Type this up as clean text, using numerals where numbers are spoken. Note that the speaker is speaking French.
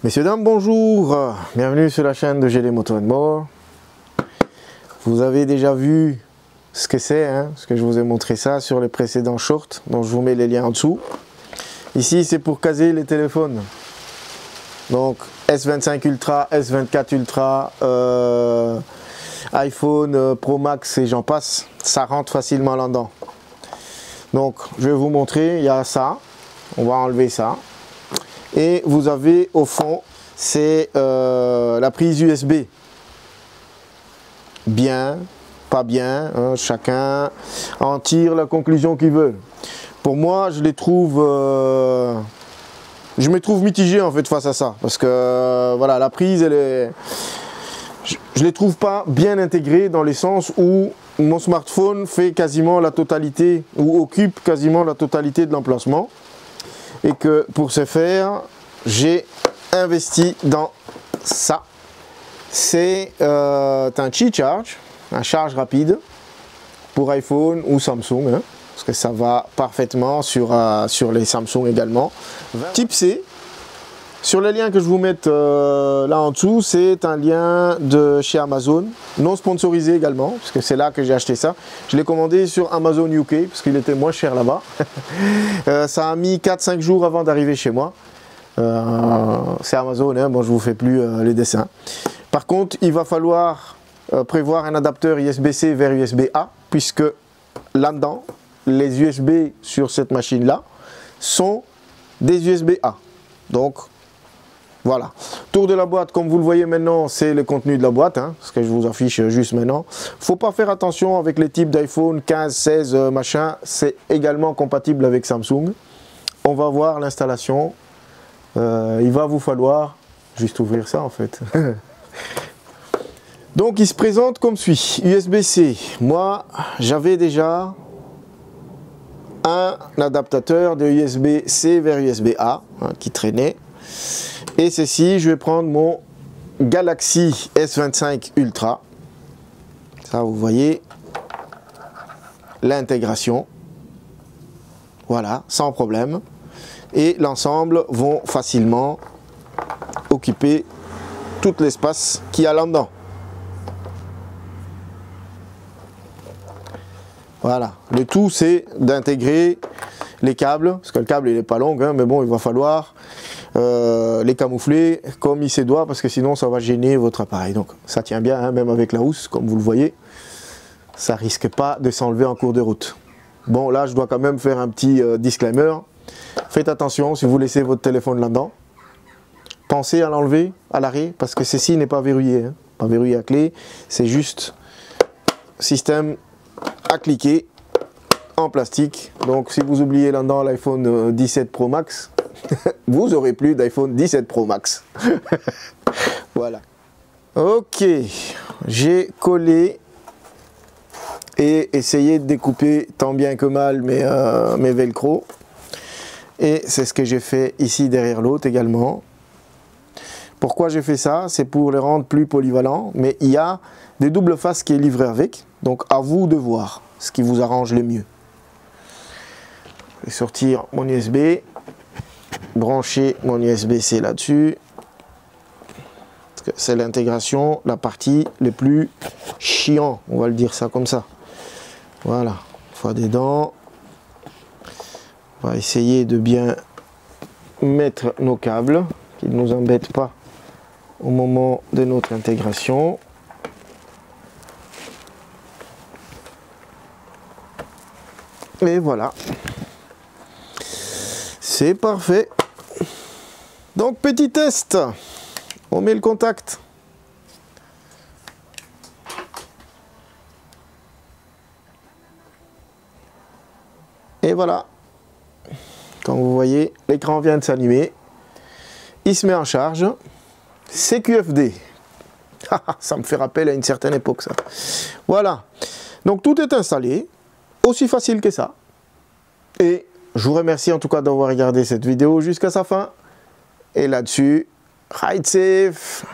Messieurs, dames, bonjour, bienvenue sur la chaîne de GD Moto & More. Vous avez déjà vu ce que c'est, parce que je vous ai montré ça sur les précédents shorts, dont je vous mets les liens en dessous. Ici, c'est pour caser les téléphones. Donc S25 Ultra, S24 Ultra, iPhone Pro Max et j'en passe, ça rentre facilement là-dedans. Donc je vais vous montrer, il y a ça, on va enlever ça. Et vous avez au fond, c'est la prise USB. Bien, pas bien, chacun en tire la conclusion qu'il veut. Pour moi, je me trouve mitigé en fait face à ça. Parce que voilà, la prise, je les trouve pas bien intégrées dans le sens où mon smartphone fait quasiment la totalité, ou occupe quasiment la totalité de l'emplacement. Et que pour ce faire, j'ai investi dans ça. C'est un Qi Charge, un charge rapide pour iPhone ou Samsung, parce que ça va parfaitement sur les Samsung également. Type C. Sur les liens que je vous mette là en dessous, c'est un lien de chez Amazon, non sponsorisé également, parce que c'est là que j'ai acheté ça. Je l'ai commandé sur Amazon UK, parce qu'il était moins cher là-bas. Ça a mis 4-5 jours avant d'arriver chez moi. C'est Amazon, bon, je ne vous fais plus les dessins. Par contre, il va falloir prévoir un adapteur USB-C vers USB-A, puisque là-dedans, les USB sur cette machine-là sont des USB-A. Donc, voilà. Tour de la boîte, comme vous le voyez maintenant, c'est le contenu de la boîte, ce que je vous affiche juste maintenant. Faut pas faire attention avec les types d'iPhone 15, 16, machin. C'est également compatible avec Samsung. On va voir l'installation. Il va vous falloir juste ouvrir ça en fait. Donc, il se présente comme suit. USB-C. Moi, j'avais déjà un adaptateur de USB-C vers USB-A qui traînait. Et ceci, je vais prendre mon Galaxy S25 Ultra. Ça, vous voyez l'intégration. Voilà, sans problème. Et l'ensemble vont facilement occuper tout l'espace qu'il y a là-dedans. Voilà, le tout c'est d'intégrer les câbles, parce que le câble il n'est pas long, mais bon, il va falloir les camoufler comme il se doit, parce que sinon ça va gêner votre appareil. Donc ça tient bien, même avec la housse, comme vous le voyez, ça risque pas de s'enlever en cours de route. Bon, là je dois quand même faire un petit disclaimer. Faites attention si vous laissez votre téléphone là-dedans. Pensez à l'enlever à l'arrêt, parce que ceci n'est pas verrouillé, pas verrouillé à clé, c'est juste système à cliquer en plastique. Donc si vous oubliez là-dedans l'iPhone 17 Pro Max, vous aurez plus d'iPhone 17 Pro Max. Voilà. Ok, j'ai collé et essayé de découper tant bien que mal mes velcro. Et c'est ce que j'ai fait ici derrière l'autre également. Pourquoi j'ai fait ça? C'est pour les rendre plus polyvalents, mais il y a des doubles faces qui est livré avec. Donc à vous de voir ce qui vous arrange le mieux. Je vais sortir mon USB, brancher mon USB-C là-dessus. C'est l'intégration, la partie le plus chiant, on va le dire ça comme ça. Voilà, une fois dedans. On va essayer de bien mettre nos câbles, qu'ils ne nous embêtent pas au moment de notre intégration. Et voilà. C'est parfait. Donc, petit test. On met le contact. Et voilà. Comme vous voyez, l'écran vient de s'allumer. Il se met en charge. C'est QFD. Ça me fait rappel à une certaine époque, ça. Voilà. Donc, tout est installé. Aussi facile que ça. Et je vous remercie en tout cas d'avoir regardé cette vidéo jusqu'à sa fin. Et là-dessus, ride safe.